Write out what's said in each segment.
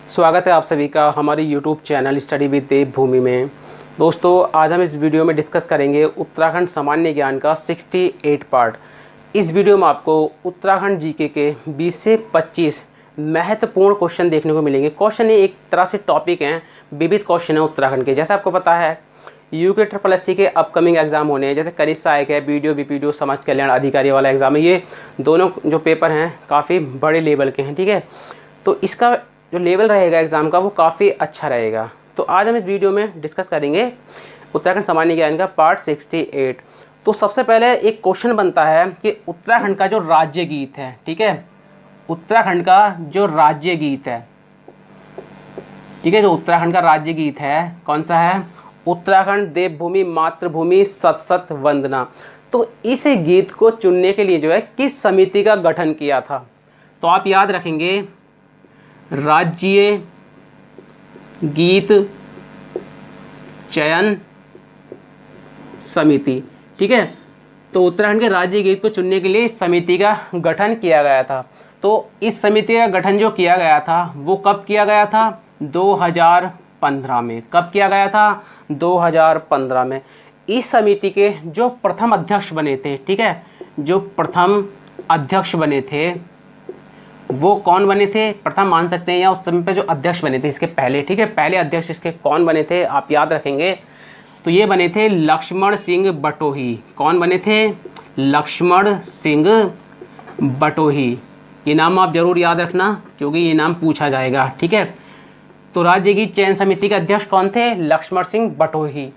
स्वागत है आप सभी का हमारे YouTube चैनल स्टडी विद देवभूमि में। दोस्तों, आज हम इस वीडियो में डिस्कस करेंगे उत्तराखंड सामान्य ज्ञान का 68 पार्ट। इस वीडियो में आपको उत्तराखंड जीके के 20 से 25 महत्वपूर्ण क्वेश्चन देखने को मिलेंगे। क्वेश्चन एक तरह से टॉपिक हैं, विविध क्वेश्चन है उत्तराखंड के। जैसा आपको पता है यूके SSC के अपकमिंग एग्जाम होने हैं, जैसे कनिष्ठ सहायक है, बीडीओ बीपीडीओ समाज कल्याण अधिकारी वाला एग्जाम है। ये दोनों जो पेपर हैं काफ़ी बड़े लेवल के हैं, ठीक है। तो इसका जो लेवल रहेगा एग्ज़ाम का वो काफ़ी अच्छा रहेगा। तो आज हम इस वीडियो में डिस्कस करेंगे उत्तराखंड सामान्य ज्ञान का पार्ट 68। तो सबसे पहले एक क्वेश्चन बनता है कि उत्तराखंड का जो राज्य गीत है, ठीक है, उत्तराखंड का जो राज्य गीत है, ठीक है, जो उत्तराखंड का राज्य गीत है कौन सा है? उत्तराखंड देवभूमि मातृभूमि सत सत वंदना। तो इस गीत को चुनने के लिए जो है किस समिति का गठन किया था? तो आप याद रखेंगे राज्य गीत चयन समिति, ठीक है। तो उत्तराखंड के राज्य गीत को चुनने के लिए इस समिति का गठन किया गया था। तो इस समिति का गठन जो किया गया था वो कब किया गया था? 2015 में। कब किया गया था? 2015 में। इस समिति के जो प्रथम अध्यक्ष बने थे, ठीक है, जो प्रथम अध्यक्ष बने थे वो कौन बने थे? प्रथम मान सकते हैं या उस समय पे जो अध्यक्ष बने थे इसके पहले, ठीक है, पहले अध्यक्ष इसके कौन बने थे आप याद रखेंगे। तो ये बने थे लक्ष्मण सिंह बटोही। कौन बने थे? लक्ष्मण सिंह बटोही। ये नाम आप जरूर याद रखना क्योंकि ये नाम पूछा जाएगा, ठीक है। तो राज्य गीत चयन समिति के अध्यक्ष कौन थे? लक्ष्मण सिंह बटोही।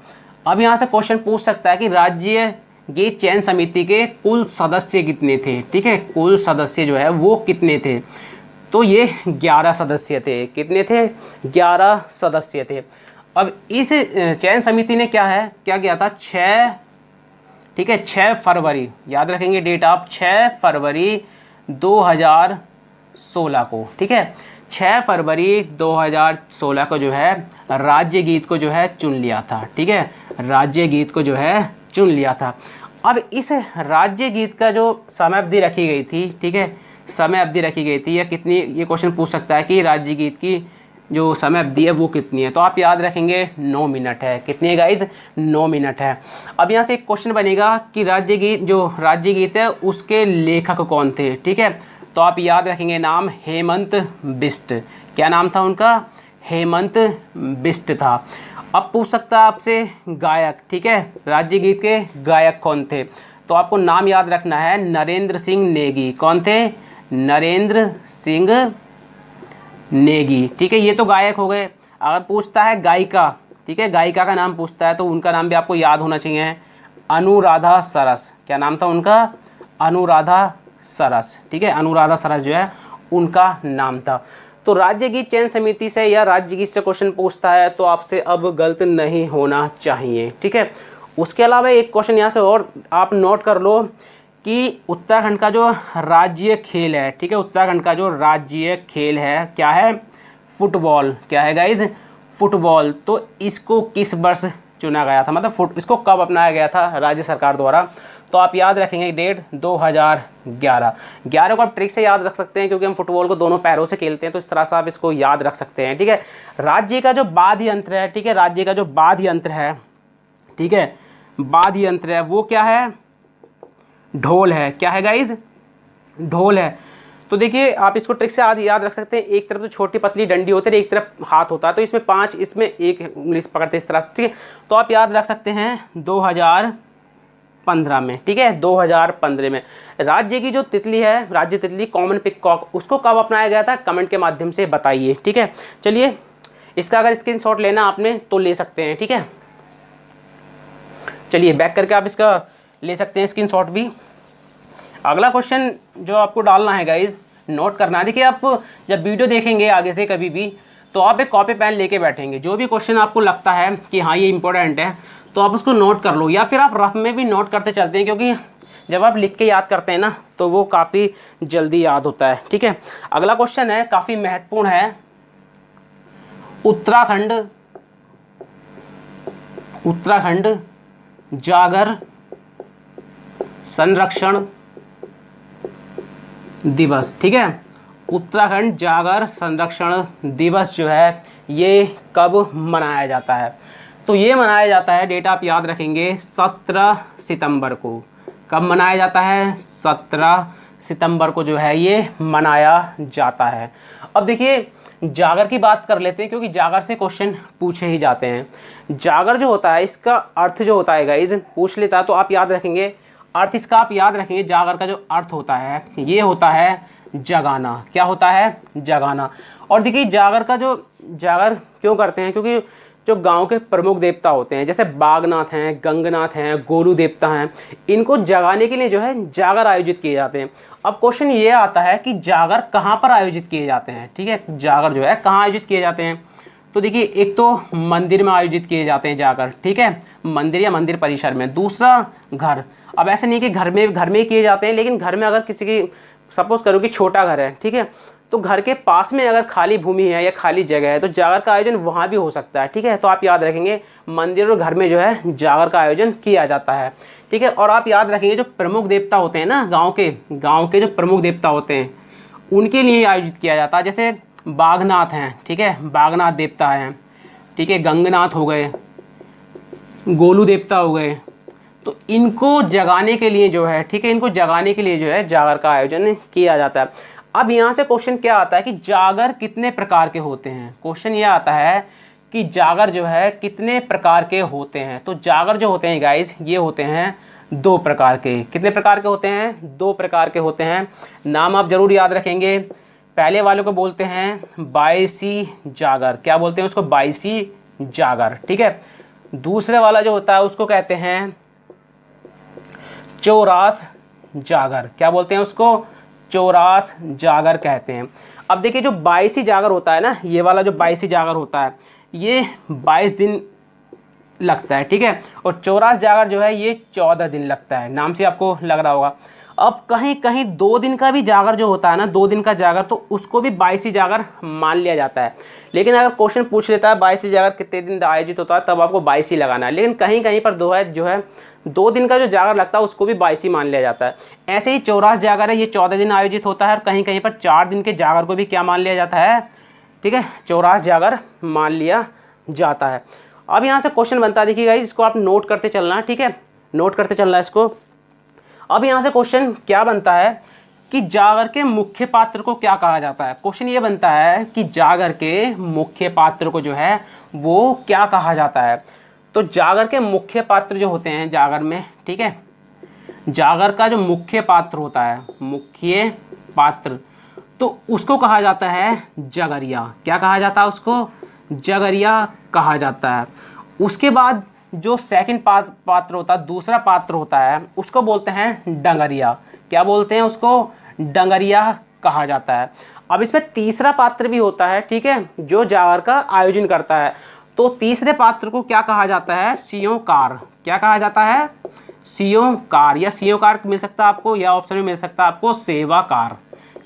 अब यहाँ से क्वेश्चन पूछ सकता है कि राज्य गीत चयन समिति के कुल सदस्य कितने थे, ठीक है, कुल सदस्य जो है वो कितने थे? तो ये 11 सदस्य थे। कितने थे? 11 सदस्य थे। अब इस चयन समिति ने क्या किया था? 6 फरवरी, याद रखेंगे डेट आप, 6 फरवरी 2016 को, ठीक है, 6 फरवरी 2016 को जो है राज्य गीत को जो है चुन लिया था, ठीक है, राज्य गीत को जो है चुन लिया था। अब इस राज्य गीत का जो समय अवधि रखी गई थी, ठीक है, समय अवधि रखी गई थी या कितनी, ये क्वेश्चन पूछ सकता है कि राज्य गीत की जो समय अवधि है वो कितनी है। तो आप याद रखेंगे 9 मिनट है। कितनी है गाइज? 9 मिनट है। अब यहाँ से एक क्वेश्चन बनेगा कि राज्य गीत, जो राज्य गीत है उसके लेखक कौन थे, ठीक है। तो आप याद रखेंगे नाम हेमंत बिष्ट। क्या नाम था उनका? हेमंत बिष्ट था। अब पूछ सकता है आपसे गायक, ठीक है, राज्य गीत के गायक कौन थे? तो आपको नाम याद रखना है नरेंद्र सिंह नेगी। कौन थे? नरेंद्र सिंह नेगी, ठीक है, ये तो गायक हो गए। अगर पूछता है गायिका, ठीक है, गायिका का नाम पूछता है तो उनका नाम भी आपको याद होना चाहिए, अनुराधा सरस। क्या नाम था उनका? अनुराधा सरस, ठीक है, अनुराधा सरस जो है उनका नाम था। तो राज्य गीत चयन समिति से या राज्य गीत से क्वेश्चन पूछता है तो आपसे अब गलत नहीं होना चाहिए, ठीक है। उसके अलावा एक क्वेश्चन यहाँ से और आप नोट कर लो कि उत्तराखंड का जो राज्य खेल है, ठीक है, उत्तराखंड का जो राज्य खेल है क्या है? फुटबॉल। क्या है गाइज? फुटबॉल। तो इसको किस वर्ष चुना गया था, मतलब इसको कब अपनाया गया था राज्य सरकार द्वारा? तो आप याद रखेंगे डेट 2011। 11 को आप ट्रिक से याद रख सकते हैं क्योंकि हम फुटबॉल को दोनों पैरों से खेलते हैं, तो इस तरह से आप इसको याद रख सकते हैं, ठीक है। राज्य का जो बाध्य यंत्र है, ठीक है, राज्य का जो बाध्य यंत्र है, ठीक है, बाध्य यंत्र है वो क्या है? ढोल है। क्या है गाइज? ढोल है। तो देखिए आप इसको ट्रिक से याद रख सकते हैं। एक तरफ तो छोटी पतली डंडी होती है, एक तरफ हाथ होता है, तो इसमें 5, इसमें एक उंगली से पकड़ते हैं इस तरह से, ठीक है। तो आप याद रख सकते हैं 2015 में, ठीक है, 2015 में। राज्य की जो तितली है, राज्य तितली कॉमन पिकॉक, उसको कब अपनाया गया था? कमेंट के माध्यम से बताइए, ठीक है। चलिए इसका अगर स्क्रीनशॉट लेना आपने तो ले सकते हैं, ठीक है। चलिए बैक करके आप इसका ले सकते हैं स्क्रीनशॉट भी। अगला क्वेश्चन जो आपको डालना है गाइज, नोट करना है। देखिए आप जब वीडियो देखेंगे आगे से कभी भी तो आप एक कॉपी पेन लेके बैठेंगे, जो भी क्वेश्चन आपको लगता है कि हाँ ये इंपॉर्टेंट है तो आप उसको नोट कर लो, या फिर आप रफ में भी नोट करते चलते हैं क्योंकि जब आप लिख के याद करते हैं ना तो वो काफ़ी जल्दी याद होता है, ठीक है। अगला क्वेश्चन है, काफ़ी महत्वपूर्ण है। उत्तराखंड जागर संरक्षण दिवस, ठीक है, उत्तराखंड जागर संरक्षण दिवस जो है ये कब मनाया जाता है? तो ये मनाया जाता है, डेट आप याद रखेंगे, 17 सितंबर को। कब मनाया जाता है? 17 सितंबर को जो है ये मनाया जाता है। अब देखिए जागर की बात कर लेते हैं, क्योंकि जागर से क्वेश्चन पूछे ही जाते हैं। जागर जो होता है इसका अर्थ जो होता है गाइस पूछ लेता है, तो आप याद रखेंगे अर्थ इसका, आप याद रखेंगे जागर का जो अर्थ होता है ये होता है जगाना। क्या होता है? जगाना। और देखिए जागर का जो जागर क्यों करते हैं, क्योंकि जो गांव के प्रमुख देवता होते हैं जैसे बागनाथ हैं, गंगनाथ हैं, गोलू देवता हैं, इनको जगाने के लिए जो है जागर आयोजित किए जाते हैं। अब क्वेश्चन ये आता है कि जागर कहाँ पर आयोजित किए जाते हैं? ठीक है, जागर जो है कहाँ आयोजित किए जाते हैं? तो देखिए एक तो मंदिर में आयोजित किए जाते हैं जागर, ठीक है, मंदिर या मंदिर परिसर में। दूसरा घर। अब ऐसे नहीं कि घर में ही किए जाते हैं, लेकिन घर में अगर किसी की सपोज करो कि छोटा घर है, ठीक है, तो घर के पास में अगर खाली भूमि है या खाली जगह है तो जागर का आयोजन वहाँ भी हो सकता है। ठीक है, तो आप याद रखेंगे मंदिर और घर में जो है जागर का आयोजन किया जाता है। ठीक है, और आप याद रखेंगे जो प्रमुख देवता होते हैं ना गांव के जो प्रमुख देवता होते हैं उनके लिए आयोजित किया जाता है। जैसे बागनाथ हैं, ठीक है, बागनाथ देवता हैं, ठीक है, गंगनाथ हो गए, गोलू देवता हो गए, तो इनको जगाने के लिए जो है, ठीक है, इनको जगाने के लिए जो है जागर का आयोजन किया जाता है। अब यहाँ से क्वेश्चन क्या आता है कि जागर कितने प्रकार के होते हैं? क्वेश्चन ये आता है कि जागर जो है कितने प्रकार के होते हैं? तो जागर जो होते हैं गाइस ये होते हैं 2 प्रकार के। कितने प्रकार के होते हैं? 2 प्रकार के होते हैं। नाम आप जरूर याद रखेंगे। पहले वाले को बोलते हैं बाईसी जागर। क्या बोलते हैं उसको? बाईसी जागर। ठीक है, दूसरे वाला जो होता है उसको कहते हैं चौरास जागर। क्या बोलते हैं उसको? चौरास जागर कहते हैं। अब देखिए जो बाईसी जागर होता है ना, ये वाला जो बाईसी जागर होता है ये 22 दिन लगता है। ठीक है, और चौरास जागर जो है ये 14 दिन लगता है। नाम से आपको लग रहा होगा। अब कहीं कहीं 2 दिन का भी जागर जो होता है ना, 2 दिन का जागर, तो उसको भी बाईसी जागर मान लिया जाता है। लेकिन अगर क्वेश्चन पूछ लेता है बाईसी जागर कितने दिन आयोजित होता है, तब आपको बाईसी लगाना है। लेकिन कहीं कहीं पर जो है 2 दिन का जो जागर लगता है उसको भी बाईसी मान लिया जाता है। ऐसे ही चौरास जागर है, ये 14 दिन आयोजित होता है, और कहीं कहीं पर 4 दिन के जागर को भी क्या मान लिया जाता है? ठीक है, चौरास जागर मान लिया जाता है। अब यहाँ से क्वेश्चन बनता है, देखिएगा इसको आप नोट करते चलना। ठीक है, नोट करते चलना है इसको। अब यहाँ से क्वेश्चन क्या बनता है कि जागर के मुख्य पात्र को क्या कहा जाता है? क्वेश्चन ये बनता है कि जागर के मुख्य पात्र को जो है वो क्या कहा जाता है? तो जागर के मुख्य पात्र जो होते हैं जागर में, ठीक है, जागर का जो मुख्य पात्र होता है, मुख्य पात्र, तो उसको कहा जाता है जगरिया। क्या कहा जाता है उसको? जगरिया कहा जाता है। उसके बाद जो सेकंड पात्र होता है, दूसरा पात्र होता है, उसको बोलते हैं डंगरिया। क्या बोलते हैं उसको? डंगरिया कहा जाता है। अब इसमें तीसरा पात्र भी होता है, ठीक है, जो जागर का आयोजन करता है, तो तीसरे पात्र को क्या कहा जाता है? सियोकार। क्या कहा जाता है? सियोकार, या सियोकार मिल सकता है आपको, या ऑप्शन में मिल सकता है आपको सेवाकार।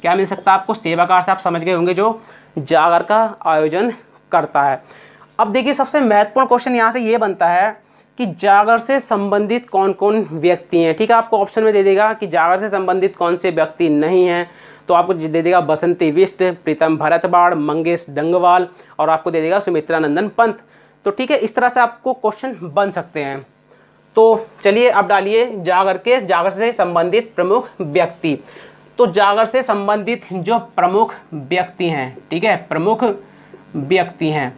क्या मिल सकता है आपको? सेवाकार से आप समझ गए होंगे जो जागर का आयोजन करता है। अब देखिए सबसे महत्वपूर्ण क्वेश्चन यहाँ से ये बनता है कि जागर से संबंधित कौन कौन व्यक्ति हैं। ठीक है, आपको ऑप्शन में दे देगा कि जागर से संबंधित कौन से व्यक्ति नहीं हैं, तो आपको दे देगा बसंती बिष्ट, प्रीतम भरतवाड़, मंगेश डंगवाल, और आपको दे देगा सुमित्रा नंदन पंत। तो ठीक है, इस तरह से आपको क्वेश्चन बन सकते हैं। तो चलिए अब डालिए जागर से संबंधित प्रमुख व्यक्ति। तो जागर से संबंधित जो प्रमुख व्यक्ति हैं, ठीक है, प्रमुख व्यक्ति हैं,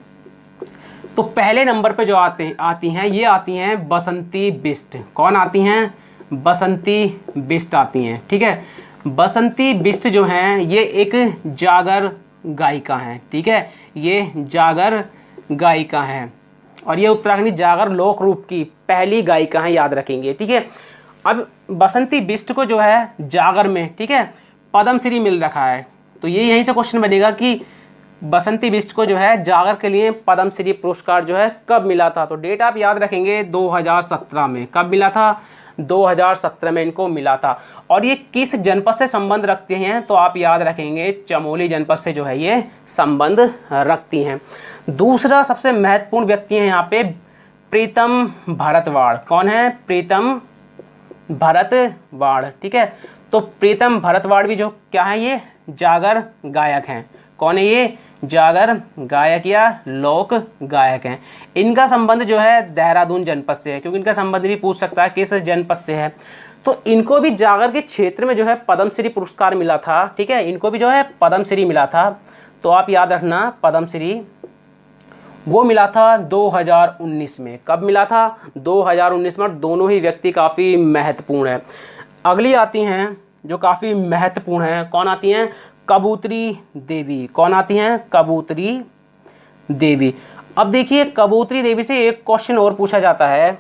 तो पहले नंबर पे जो आती हैं बसंती बिष्ट। कौन आती हैं? बसंती बिष्ट आती हैं। ठीक है, बसंती बिष्ट जो हैं ये एक जागर गायिका हैं। ठीक है, ये जागर गायिका हैं, और ये उत्तराखंडी जागर लोक रूप की पहली गायिका हैं, याद रखेंगे। ठीक है, अब बसंती बिष्ट को जो है जागर में, ठीक है, पद्मश्री मिल रखा है। तो ये यहीं से क्वेश्चन बनेगा कि बसंती बिष्ट को जो है जागर के लिए पद्मश्री पुरस्कार जो है कब मिला था? तो डेट आप याद रखेंगे 2017 में। कब मिला था? 2017 में इनको मिला था। और ये किस जनपद से संबंध रखते हैं? तो आप याद रखेंगे चमोली जनपद से जो है ये संबंध रखती हैं। दूसरा सबसे महत्वपूर्ण व्यक्ति है यहाँ पे प्रीतम भरतवाड़। कौन है? प्रीतम भरतवाड़। ठीक है, तो प्रीतम भरतवाड़ भी जो क्या है, ये जागर गायक हैं। कौन है ये? जागर गायक या लोक गायक हैं। इनका संबंध जो है देहरादून जनपद से है, क्योंकि इनका संबंध भी पूछ सकता है किस जनपद से है। तो इनको भी जागर के क्षेत्र में जो है पद्मश्री पुरस्कार मिला था। ठीक है, इनको भी जो है पद्मश्री मिला था। तो आप याद रखना, पद्मश्री वो मिला था 2019 में। कब मिला था? 2019 में। दोनों ही व्यक्ति काफ़ी महत्वपूर्ण है। अगली आती हैं जो काफ़ी महत्वपूर्ण है, कौन आती हैं? कबूतरी देवी। कौन आती हैं? कबूतरी देवी। अब देखिए, कबूतरी देवी से एक क्वेश्चन और पूछा जाता है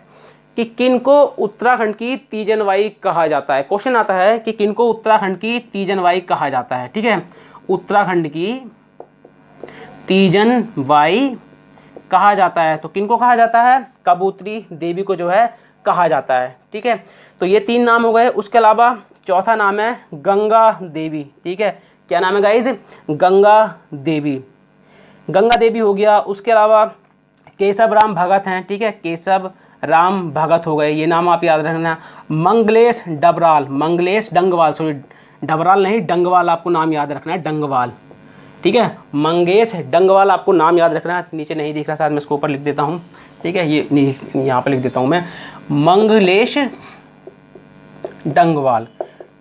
कि किनको उत्तराखंड की तीजनबाई कहा जाता है। क्वेश्चन आता है कि किनको उत्तराखंड की तीजनबाई कहा जाता है। ठीक है, उत्तराखंड की तीजनबाई कहा जाता है। तो किनको कहा जाता है? कबूतरी देवी को जो है कहा जाता है। ठीक है, तो ये 3 नाम हो गए। उसके अलावा चौथा नाम है गंगा देवी। ठीक है, क्या नाम है गाइज? गंगा देवी। गंगा देवी हो गया। उसके अलावा केशव राम भगत हैं। ठीक है, केशव राम भगत हो गए, ये नाम आप याद रखना। मंगलेश डबराल, मंगलेश डंगवाल, सॉरी डबराल नहीं, डंगवाल आपको नाम याद रखना है, डंगवाल। ठीक है, मंगेश डंगवाल आपको नाम याद रखना है। नीचे नहीं दिख रहा, शायद मैं इसको ऊपर लिख देता हूँ। ठीक है, ये यहाँ पर लिख देता हूँ मैं, मंगलेश डंगवाल।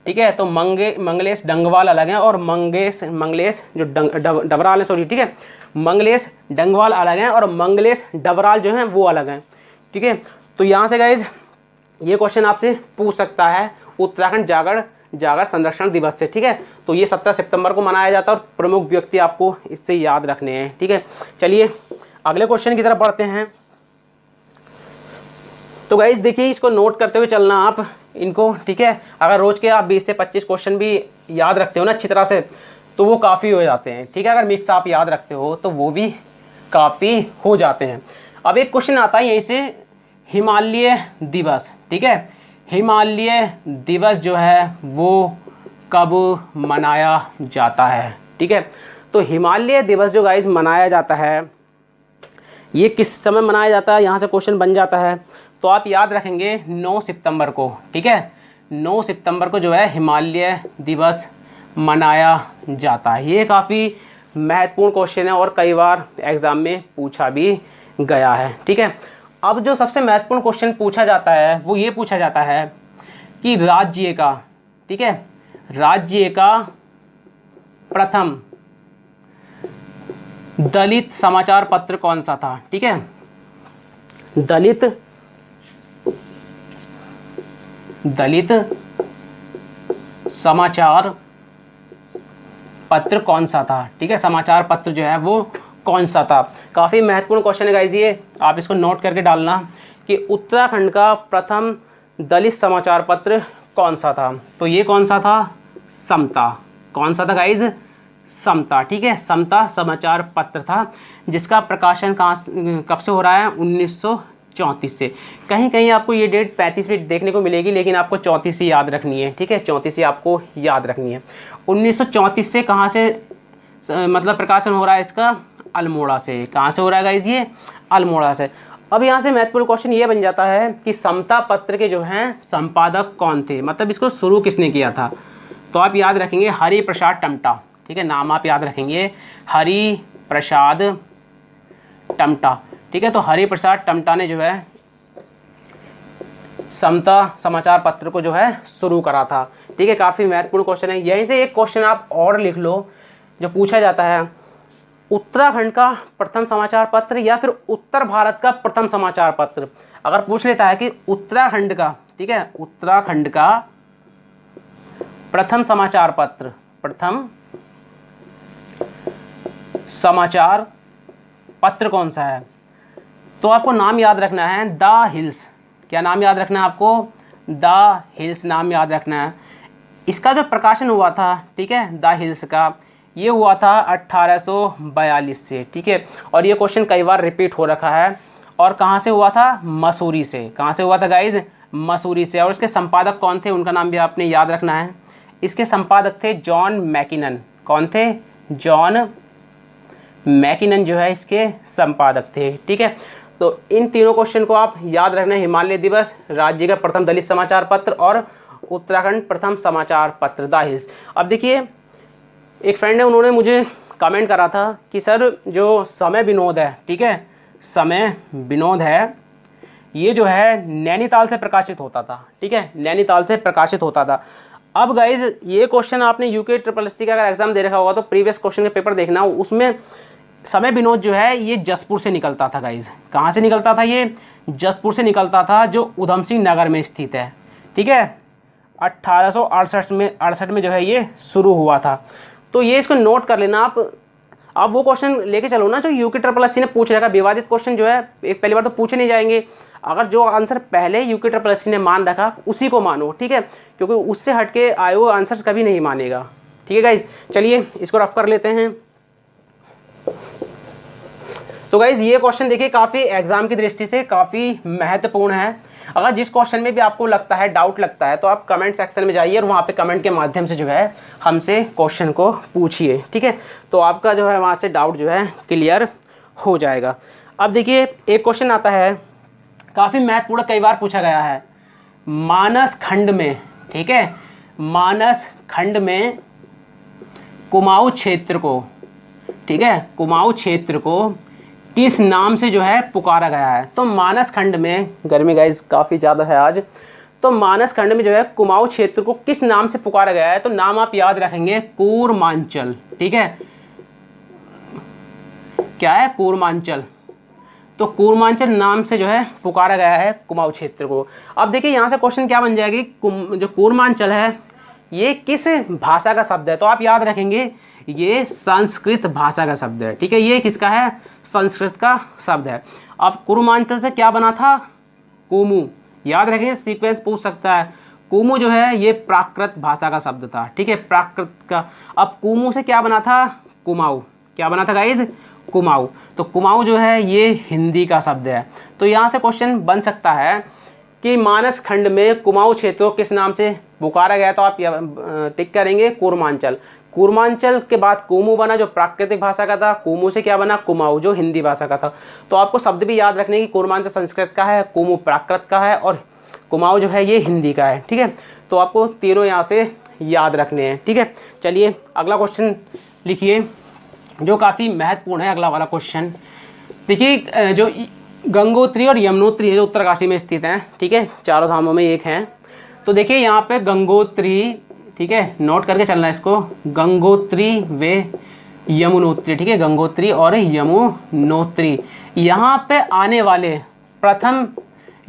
ठीक है, तो मंगलेश डंगवाल अलग हैं और मंगलेश जो डबराल है, सॉरी, ठीक है, मंगलेश डंगवाल अलग हैं और मंगलेश डबराल जो हैं वो अलग हैं। ठीक है, तो यहाँ से गाइज ये क्वेश्चन आपसे पूछ सकता है उत्तराखंड जागर संरक्षण दिवस से। ठीक है, तो ये 17 सितंबर को मनाया जाता है और प्रमुख व्यक्ति आपको इससे याद रखने हैं। ठीक है, चलिए अगले क्वेश्चन की तरफ बढ़ते हैं। तो गाइज देखिए, इसको नोट करते हुए चलना आप इनको। ठीक है, अगर रोज के आप 20 से 25 क्वेश्चन भी याद रखते हो ना अच्छी तरह से, तो वो काफ़ी हो जाते हैं। ठीक है, अगर मिक्स आप याद रखते हो तो वो भी काफ़ी हो जाते हैं। अब एक क्वेश्चन आता है यहीं से, हिमालय दिवस। ठीक है, हिमालय दिवस जो है वो कब मनाया जाता है? ठीक है, तो हिमालय दिवस जो गाइज मनाया जाता है, ये किस समय मनाया जाता है? यहाँ से क्वेश्चन बन जाता है। तो आप याद रखेंगे 9 सितंबर को। ठीक है, 9 सितंबर को जो है हिमालय दिवस मनाया जाता है। ये काफ़ी महत्वपूर्ण क्वेश्चन है और कई बार एग्जाम में पूछा भी गया है। ठीक है, अब जो सबसे महत्वपूर्ण क्वेश्चन पूछा जाता है वो ये पूछा जाता है कि राज्य का, ठीक है, राज्य का प्रथम दलित समाचार पत्र कौन सा था? ठीक है, दलित समाचार पत्र कौन सा था? ठीक है, समाचार पत्र जो है वो कौन सा था? काफ़ी महत्वपूर्ण क्वेश्चन है गाइस, ये आप इसको नोट करके डालना कि उत्तराखंड का प्रथम दलित समाचार पत्र कौन सा था? तो ये कौन सा था? समता। कौन सा था गाइज? समता। ठीक है, समता समाचार पत्र था, जिसका प्रकाशन कब से हो रहा है? 1934 से। कहीं कहीं आपको ये डेट 35 में देखने को मिलेगी, लेकिन आपको 34 से याद रखनी है। ठीक है, 34 से आपको याद रखनी है। 1934 से कहाँ से मतलब प्रकाशन हो रहा है इसका? अल्मोड़ा से। कहाँ से हो रहा है गाइज? ये अल्मोड़ा से। अब यहाँ से महत्वपूर्ण क्वेश्चन ये बन जाता है कि समता पत्र के जो हैं संपादक कौन थे, मतलब इसको शुरू किसने किया था? तो आप याद रखेंगे हरि प्रसाद टमटा। ठीक है, नाम आप याद रखेंगे, हरि प्रसाद टमटा। ठीक है, तो हरि प्रसाद टमटा ने जो है समता समाचार पत्र को जो है शुरू करा था। ठीक है, काफ़ी महत्वपूर्ण क्वेश्चन है। यहीं से एक क्वेश्चन आप और लिख लो जो पूछा जाता है, उत्तराखंड का प्रथम समाचार पत्र या फिर उत्तर भारत का प्रथम समाचार पत्र। अगर पूछ लेता है कि उत्तराखंड का, ठीक है, उत्तराखंड का प्रथम समाचार पत्र, प्रथम समाचार पत्र कौन सा है, तो आपको नाम याद रखना है द हिल्स। क्या नाम याद रखना है आपको? द हिल्स नाम याद रखना है। इसका जो प्रकाशन हुआ था, ठीक है, द हिल्स का, ये हुआ था 1842 से। ठीक है, और ये क्वेश्चन कई बार रिपीट हो रखा है। और कहाँ से हुआ था? मसूरी से। कहाँ से हुआ था गाइज? मसूरी से। और इसके संपादक कौन थे, उनका नाम भी आपने याद रखना है। इसके संपादक थे जॉन मैकिनन। कौन थे? जॉन मैकिनन जो है इसके संपादक थे। ठीक है, तो इन तीनों क्वेश्चन को आप याद रखना है, हिमालय दिवस, राज्य का प्रथम दलित समाचार पत्र और उत्तराखंड प्रथम समाचार पत्र द हिल्स। अब देखिए, एक फ्रेंड है, उन्होंने मुझे कमेंट करा था कि सर जो समय विनोद है, ठीक है, समय विनोद है, ये जो है नैनीताल से प्रकाशित होता था, ठीक है, नैनीताल से प्रकाशित होता था। अब गाइज ये क्वेश्चन आपने यूके ट्रिपल एस सी का अगर एग्जाम दे रखा होगा तो प्रीवियस क्वेश्चन के पेपर देखना, उसमें समय विनोद जो है ये जसपुर से निकलता था गाइज। कहाँ से निकलता था? ये जसपुर से निकलता था, जो उधम सिंह नगर में स्थित है, ठीक है। 1868 में जो है ये शुरू हुआ था। तो ये इसको नोट कर लेना आप वो क्वेश्चन लेके चलो ना जो यूके ट्रिपल एस सी ने पूछ रखा। विवादित क्वेश्चन जो है एक पहली बार तो पूछे नहीं जाएंगे, अगर जो आंसर पहले यूके ट्रिपल एस सी ने मान रखा उसी को मानो, ठीक है, क्योंकि उससे हटके आए हुए आंसर कभी नहीं मानेगा, ठीक है गाइज। चलिए इसको रफ कर लेते हैं। तो गाइज ये क्वेश्चन देखिए काफ़ी एग्जाम की दृष्टि से काफ़ी महत्वपूर्ण है। अगर जिस क्वेश्चन में भी आपको लगता है, डाउट लगता है, तो आप कमेंट सेक्शन में जाइए और वहाँ पे कमेंट के माध्यम से जो है हमसे क्वेश्चन को पूछिए, ठीक है। तो आपका जो है वहाँ से डाउट जो है क्लियर हो जाएगा। अब देखिए एक क्वेश्चन आता है, काफ़ी महत्वपूर्ण, कई बार पूछा गया है। मानस खंड में, ठीक है, मानस खंड में कुमाऊं क्षेत्र को, ठीक है, कुमाऊं क्षेत्र को किस नाम से जो है पुकारा गया है? तो मानस खंड में, गर्मी गाइस काफ़ी ज़्यादा है आज, तो मानस खंड में जो है कुमाऊं क्षेत्र को किस नाम से पुकारा गया है? तो नाम आप याद रखेंगे कूर्मांचल, ठीक है। क्या है? कूर्मांचल। तो कूर्मांचल नाम से जो है पुकारा गया है कुमाऊं क्षेत्र को। अब देखिए यहाँ से क्वेश्चन क्या बन जाएगी, जो कूर्मांचल है ये किस भाषा का शब्द है? तो आप याद रखेंगे ये संस्कृत भाषा का शब्द है, ठीक है। ये किसका है? संस्कृत का शब्द है। अब कूर्मांचल से क्या बना था? कुमु। याद रखेंगे, सीक्वेंस पूछ सकता है। कुमु जो है ये प्राकृत भाषा का शब्द था, ठीक है, प्राकृत का। अब कुमु से क्या बना था? कुमाऊं। क्या बना था गाइज? कुमाऊं। तो कुमाऊं जो है ये हिंदी का शब्द है। तो यहाँ से क्वेश्चन बन सकता है कि मानस खंड में कुमाऊं क्षेत्र को किस नाम से पुकारा गया? तो आप टिक करेंगे कूर्मांचल। कूर्मांचल के बाद कुमु बना जो प्राकृतिक भाषा का था, कुमु से क्या बना? कुमाऊं जो हिंदी भाषा का था। तो आपको शब्द भी याद रखने की, कूर्मांचल संस्कृत का है, कुमु प्राकृत का है और कुमाऊं जो है ये हिंदी का है, ठीक है। तो आपको तीनों यहाँ से याद रखने हैं, ठीक है। चलिए अगला क्वेश्चन लिखिए जो काफ़ी महत्वपूर्ण है। अगला वाला क्वेश्चन देखिए, जो गंगोत्री और यमुनोत्री है जो उत्तरकाशी में स्थित हैं, ठीक है, चारों धामों में एक हैं। तो देखिए यहाँ पे गंगोत्री, ठीक है, नोट करके चलना है इसको, गंगोत्री वे यमुनोत्री, ठीक है, गंगोत्री और यमुनोत्री। यहाँ पे आने वाले प्रथम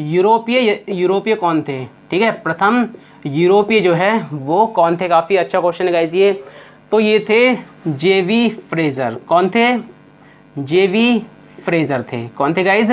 यूरोपीय कौन थे? ठीक है, प्रथम यूरोपीय जो है वो कौन थे? काफ़ी अच्छा क्वेश्चन है गाइस ये। तो ये थे जेवी फ्रेजर। कौन थे? जेवी फ्रेजर थे। कौन थे गाइज?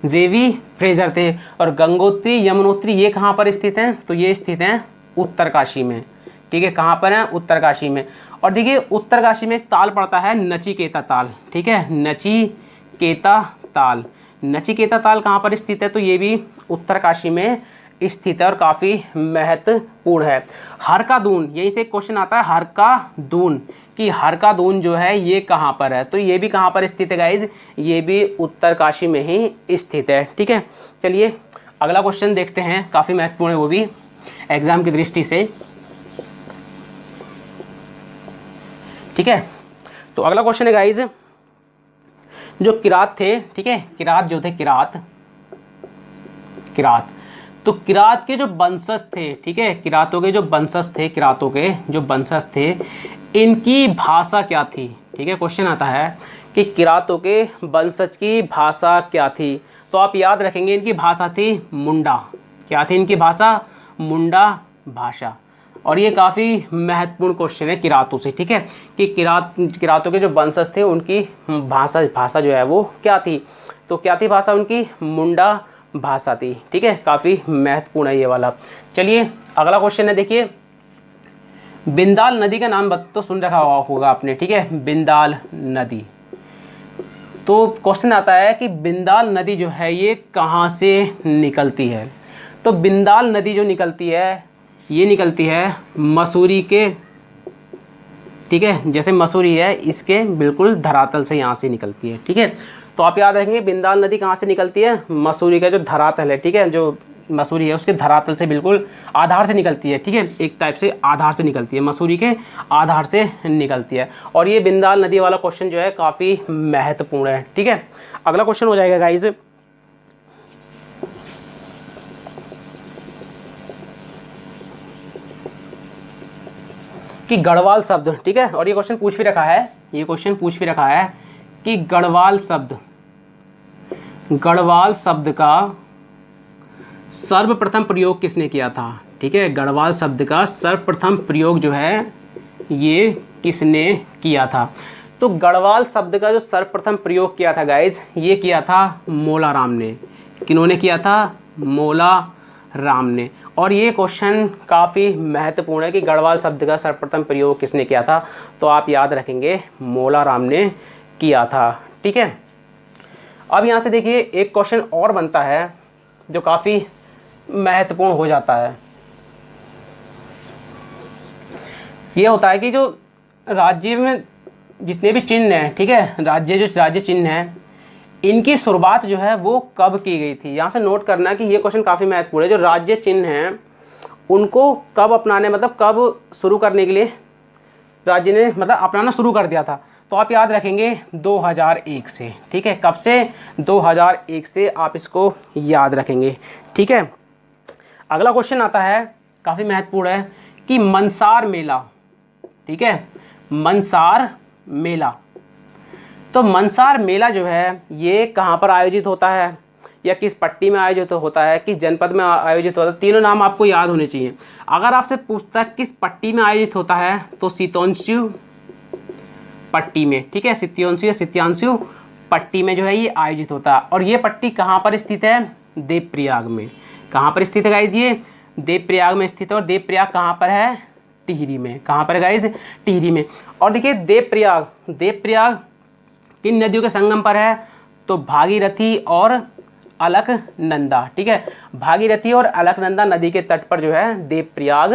जेवी फ्रेजर थे। और गंगोत्री यमुनोत्री ये कहाँ पर स्थित हैं? तो ये स्थित हैं उत्तरकाशी में, ठीक है। कहाँ पर है? उत्तरकाशी में। और देखिए उत्तरकाशी में एक ताल पड़ता है नचिकेता ताल, ठीक है, नचिकेता ताल। नचिकेता ताल कहाँ पर स्थित है? तो ये भी उत्तरकाशी में स्थित है और काफ़ी महत्वपूर्ण है। हर का दून, यही से एक क्वेश्चन आता है, हर का दून, कि हर का दून जो है ये कहाँ पर है? तो ये भी कहाँ पर स्थित है गाइज? ये भी उत्तरकाशी में ही स्थित है, ठीक है। चलिए अगला क्वेश्चन देखते हैं, काफ़ी महत्वपूर्ण है वो भी एग्जाम की दृष्टि से, ठीक है। तो अगला क्वेश्चन है गाइज, जो किरात थे, ठीक है, किरात जो थे, किरात, तो किरात के जो वंशज थे, ठीक है, किरातों के जो वंशज थे, किरातों के जो वंशज थे, इनकी भाषा क्या थी? ठीक है, क्वेश्चन आता है कि किरातों के वंशज की भाषा क्या थी? तो आप याद रखेंगे इनकी भाषा थी मुंडा। क्या थी इनकी भाषा? मुंडा भाषा। और ये काफ़ी महत्वपूर्ण क्वेश्चन है किरातों से, ठीक है, कि किरातों के जो वंशज थे उनकी भाषा जो है वो क्या थी? तो क्या थी भाषा उनकी? मुंडा भाषा थी, ठीक है। काफ़ी महत्वपूर्ण है ये वाला। चलिए अगला क्वेश्चन है, देखिए बिंदाल नदी का नाम तो सुन रखा होगा आपने, ठीक है, बिंदाल नदी। तो क्वेश्चन आता है कि बिंदाल नदी जो है ये कहाँ से निकलती है? तो बिंदाल नदी जो निकलती है ये निकलती है मसूरी के, ठीक है, जैसे मसूरी है इसके बिल्कुल धरातल से यहाँ से निकलती है, ठीक है। तो आप याद रखेंगे बिंदाल नदी कहाँ से निकलती है? मसूरी का जो धरातल है, ठीक है, जो मसूरी है उसके धरातल से बिल्कुल आधार से निकलती है, ठीक है, एक टाइप से आधार से निकलती है, मसूरी के आधार से निकलती है। और ये बिंदाल नदी वाला क्वेश्चन जो है काफ़ी महत्वपूर्ण है, ठीक है। अगला क्वेश्चन हो जाएगा गाइज कि गढ़वाल शब्द, ठीक है, और ये क्वेश्चन पूछ भी रखा है, ये क्वेश्चन पूछ भी रखा है कि गढ़वाल शब्द का सर्वप्रथम प्रयोग किसने किया था, ठीक है, गढ़वाल शब्द का सर्वप्रथम प्रयोग जो है ये किसने किया था। तो गढ़वाल शब्द का जो सर्वप्रथम प्रयोग किया था गाइज, ये किया था मोला राम ने। किन्होंने किया था? मोला राम ने। और ये क्वेश्चन काफ़ी महत्वपूर्ण है कि गढ़वाल शब्द का सर्वप्रथम प्रयोग किसने किया था, तो आप याद रखेंगे मोला राम ने किया था, ठीक है। अब यहाँ से देखिए एक क्वेश्चन और बनता है जो काफ़ी महत्वपूर्ण हो जाता है। ये होता है कि जो राज्य में जितने भी चिन्ह हैं, ठीक है, राज्य चिन्ह हैं, इनकी शुरुआत जो है वो कब की गई थी। यहाँ से नोट करना कि ये क्वेश्चन काफ़ी महत्वपूर्ण है। जो राज्य चिन्ह हैं उनको कब अपनाने, मतलब कब शुरू करने के लिए राज्य ने मतलब अपनाना शुरू कर दिया था, तो आप याद रखेंगे 2001 से, ठीक है। कब से? 2001 से आप इसको याद रखेंगे, ठीक है। अगला क्वेश्चन आता है, काफ़ी महत्वपूर्ण है कि मंसार मेला, ठीक है, मंसार मेला। तो मंसार मेला जो है ये कहाँ पर आयोजित होता है, या किस पट्टी में आयोजित होता है, किस जनपद में आयोजित होता है, तीनों नाम आपको याद होने चाहिए। अगर आपसे पूछता है किस पट्टी में आयोजित होता है, तो शीतोंशु पट्टी में, ठीक है, शीतोंशु या शीत्यांशु पट्टी में जो है ये आयोजित होता है। और ये पट्टी कहाँ पर स्थित है? देवप्रयाग में। कहाँ पर स्थित है गाइज? ये देवप्रयाग में स्थित है। और देवप्रयाग कहाँ पर है? टिहरी में। कहाँ पर गाइज? टिहरी में। और देखिए देवप्रयाग किन नदियों के संगम पर है, तो भागीरथी और अलकनंदा, ठीक है, भागीरथी और अलकनंदा नदी के तट पर जो है देवप्रयाग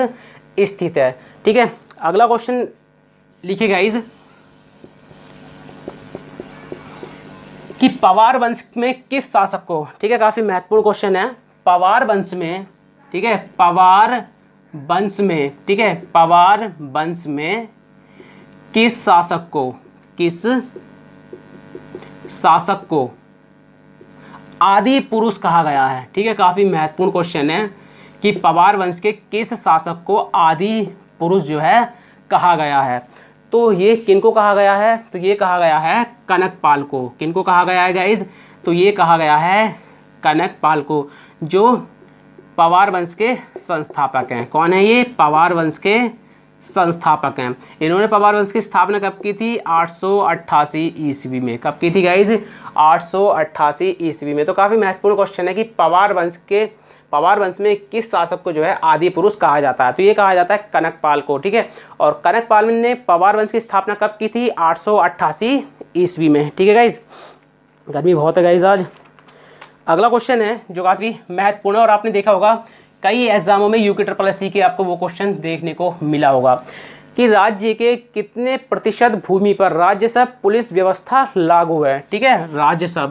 स्थित है, ठीक है। अगला क्वेश्चन लिखिए गाइज कि पवार वंश में किस शासक को, ठीक है, काफी महत्वपूर्ण क्वेश्चन है, पवार वंश में, ठीक है, पवार वंश में, ठीक है, पवार वंश में किस शासक को आदि पुरुष कहा गया है, ठीक है। काफी महत्वपूर्ण क्वेश्चन है कि पवार वंश के किस शासक को आदि पुरुष जो है कहा गया है। तो ये किनको कहा गया है, तो ये कहा गया है कनकपाल को। किनको कहा गया है गाइज, तो ये कहा गया है कनकपाल को, जो पवार वंश के संस्थापक हैं। कौन है ये? पवार वंश के संस्थापक हैं। इन्होंने पवार वंश की स्थापना कब की थी? 888 ईस्वी में। कब की थी गाइज? 888 ईस्वी में। तो काफी महत्वपूर्ण क्वेश्चन है कि पवार वंश में किस शासक को जो है आदि पुरुष कहा जाता है, तो ये कहा जाता है कनकपाल को, ठीक है। और कनकपाल ने पवार वंश की स्थापना कब की थी? 888 ईस्वी में, ठीक है गाइज। गर्मी बहुत है गाइज आज। अगला क्वेश्चन है जो काफी महत्वपूर्ण है और आपने देखा होगा कई एग्जामों में UKSSC के आपको वो क्वेश्चन देखने को मिला होगा कि राज्य के कितने प्रतिशत भूमि पर राज्यसभा पुलिस व्यवस्था लागू है, ठीक है, राज्यसभा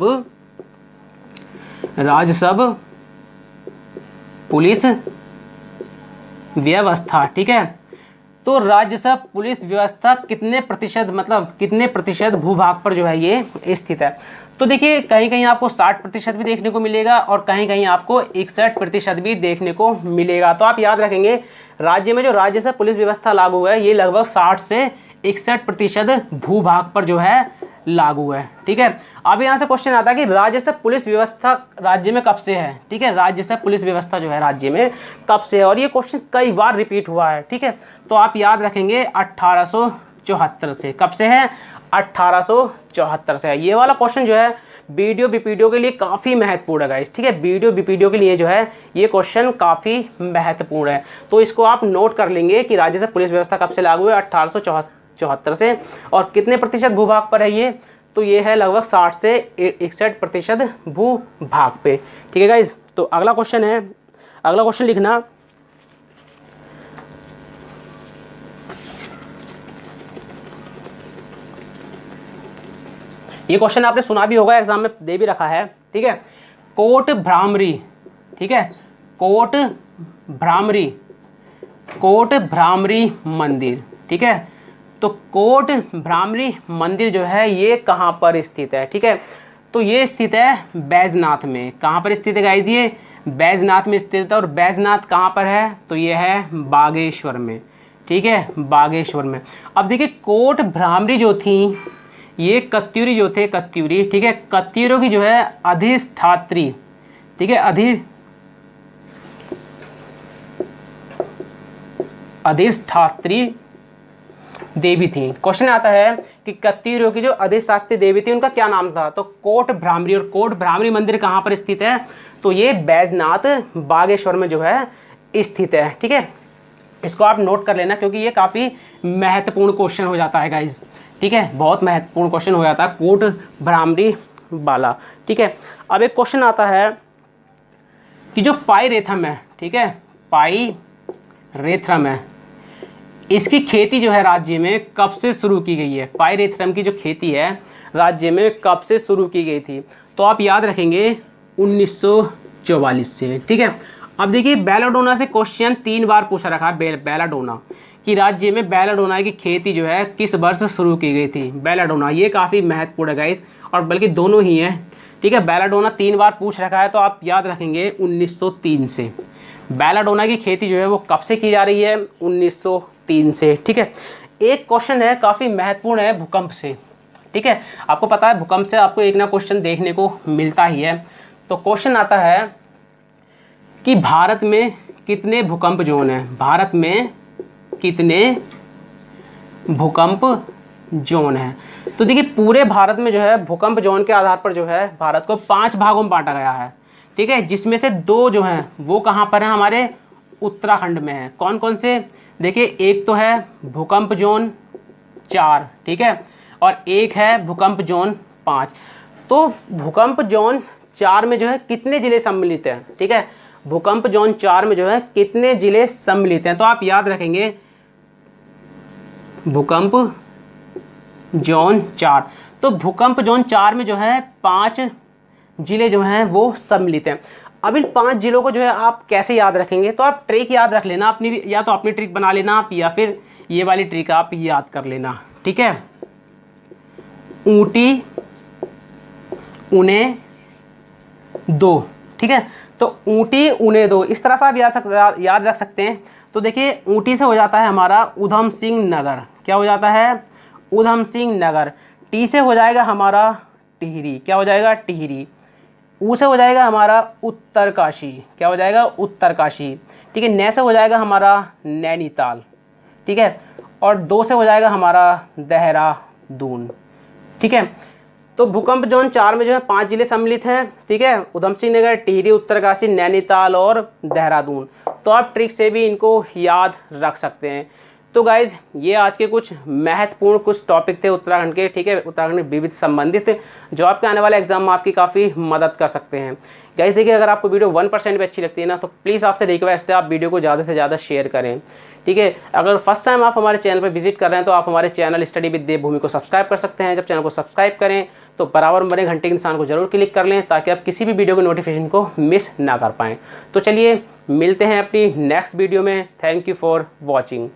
पुलिस व्यवस्था, ठीक है। तो राज्यसभा पुलिस व्यवस्था कितने प्रतिशत, मतलब कितने प्रतिशत भूभाग पर जो है ये स्थित है। तो देखिए कहीं कहीं आपको 60% भी देखने को मिलेगा और कहीं कहीं आपको 61% भी देखने को मिलेगा। तो आप याद रखेंगे राज्य में जो राज्यसभा पुलिस व्यवस्था लागू है ये लगभग 60 से 61% भूभाग पर जो है लागू है, ठीक है। अब यहाँ से क्वेश्चन आता है कि राज्यसभा पुलिस व्यवस्था राज्य में कब से है, ठीक है, राज्यसभा पुलिस व्यवस्था जो है राज्य में कब से है, और ये क्वेश्चन कई बार रिपीट हुआ है, ठीक है। तो आप याद रखेंगे 1874 से। कब से है? 1874 से है। ये वाला क्वेश्चन जो है वीडियो बीपीडीओ के लिए काफ़ी महत्वपूर्ण है गाइस, ठीक है, वीडियो बीपीडीओ के लिए जो है ये क्वेश्चन काफ़ी महत्वपूर्ण है। तो इसको आप नोट कर लेंगे कि राज्यसभा पुलिस व्यवस्था कब से लागू है? 1874 से। और कितने प्रतिशत भूभाग पर है ये? तो ये है लगभग 60 से 61% भूभाग पे, ठीक है गाइज। तो अगला क्वेश्चन है, अगला क्वेश्चन लिखना ये क्वेश्चन आपने सुना भी होगा, एग्जाम में दे भी रखा है, ठीक है। कोट भ्रामरी, ठीक है, कोट भ्रामरी, कोट भ्रामरी मंदिर, ठीक है। तो कोट भ्रामरी मंदिर जो है ये कहाँ पर स्थित है, ठीक है। तो ये स्थित है बैजनाथ में। कहाँ पर स्थित है गाइज? ये बैजनाथ में स्थित है। और बैजनाथ कहाँ पर है? तो ये है बागेश्वर में, ठीक है, बागेश्वर में। अब देखिए कोट भ्रामरी जो थी ये कत्यूरी जो थे, कत्यूरी, ठीक है, कत्यूरों की जो है अधिष्ठात्री, ठीक है, अधिष्ठात्री देवी थी। क्वेश्चन आता है कि कत्यूरों की जो अधिष्ठात्री देवी थी उनका क्या नाम था? तो कोट भ्रामरी। और कोट भ्रामरी मंदिर कहाँ पर स्थित है? तो ये बैजनाथ बागेश्वर में जो है स्थित है, ठीक है। इसको आप नोट कर लेना क्योंकि ये काफ़ी महत्वपूर्ण क्वेश्चन हो जाता है गाइज, ठीक है, बहुत महत्वपूर्ण क्वेश्चन हो जाता है कोट भ्रामरी वाला, ठीक है। अब एक क्वेश्चन आता है कि जो पाइरेथम है, ठीक है, पाइरेथम है, इसकी खेती जो है राज्य में कब से शुरू की गई है? पाइरेथ्रम की जो खेती है राज्य में कब से शुरू की गई थी? तो आप याद रखेंगे 1944 से, ठीक है। अब देखिए बेलाडोना से क्वेश्चन 3 बार पूछा रखा है, बेलाडोना कि राज्य में बेलाडोना की खेती जो है किस वर्ष शुरू की गई थी? बेलाडोना ये काफ़ी महत्वपूर्ण है गाइस, और बल्कि दोनों ही हैं, ठीक है। बेलाडोना 3 बार पूछ रखा है तो आप याद रखेंगे 1903 से। बेलाडोना की खेती जो है वो कब से की जा रही है? 1903 से, ठीक है। एक क्वेश्चन है काफ़ी महत्वपूर्ण है भूकंप से, ठीक है। आपको पता है भूकंप से आपको एक ना क्वेश्चन देखने को मिलता ही है। तो क्वेश्चन आता है कि भारत में कितने भूकंप जोन हैं? भारत में कितने भूकंप जोन हैं? तो देखिए पूरे भारत में जो है भूकंप जोन के आधार पर जो है भारत को 5 भागों में बांटा गया है, ठीक है, जिसमें से 2 जो हैं वो कहाँ पर हैं? हमारे उत्तराखंड में है। कौन कौन से? देखिए एक तो है भूकंप जोन 4, ठीक है, और एक है भूकंप जोन 5। तो भूकंप जोन 4 में जो है कितने जिले सम्मिलित हैं? ठीक है, भूकंप जोन 4 में जो है कितने जिले सम्मिलित हैं? तो आप याद रखेंगे भूकंप जोन 4। तो भूकंप जोन 4 में जो है 5 जिले जो हैं वो सम्मिलित हैं। अब इन 5 जिलों को जो है आप कैसे याद रखेंगे? तो आप ट्रिक याद रख लेना अपनी, या तो अपनी ट्रिक बना लेना आप, या फिर ये वाली ट्रिक आप याद कर लेना, ठीक है। ऊटी उन्हें दो, ठीक है। तो ऊटी उन्हें दो, इस तरह से आप याद रख सकते हैं। तो देखिए ऊटी से हो जाता है हमारा उधम सिंह नगर। क्या हो जाता है? उधम सिंह नगर। टी से हो जाएगा हमारा टिहरी। क्या हो जाएगा? टिहरी। ऊ से हो जाएगा हमारा उत्तरकाशी। क्या हो जाएगा? उत्तरकाशी, ठीक है। नै से हो जाएगा हमारा नैनीताल, ठीक है। और 2 से हो जाएगा हमारा देहरादून, ठीक है। तो भूकंप जोन 4 में जो है 5 जिले सम्मिलित हैं, ठीक है, उधम सिंह नगर, टिहरी, उत्तरकाशी, नैनीताल और देहरादून। तो आप ट्रिक से भी इनको याद रख सकते हैं। तो गाइज ये आज के कुछ महत्वपूर्ण कुछ टॉपिक थे उत्तराखंड के, ठीक है, उत्तराखंड विविध संबंधित, जो आपके आने वाले एग्जाम में आपकी काफ़ी मदद कर सकते हैं। गाइज देखिए अगर आपको वीडियो 1% भी अच्छी लगती है ना, तो प्लीज़ आपसे रिक्वेस्ट है आप वीडियो को ज़्यादा से ज़्यादा शेयर करें, ठीक है। अगर फर्स्ट टाइम आप हमारे चैनल पर विजिट कर रहे हैं तो आप हमारे चैनल स्टडी विद देवभूमि को सब्सक्राइब कर सकते हैं। जब चैनल को सब्सक्राइब करें तो बराबर बने घंटे के निशान को जरूर क्लिक कर लें, ताकि आप किसी भी वीडियो के नोटिफिकेशन को मिस ना कर पाएँ। तो चलिए मिलते हैं अपनी नेक्स्ट वीडियो में। Thank you for watching.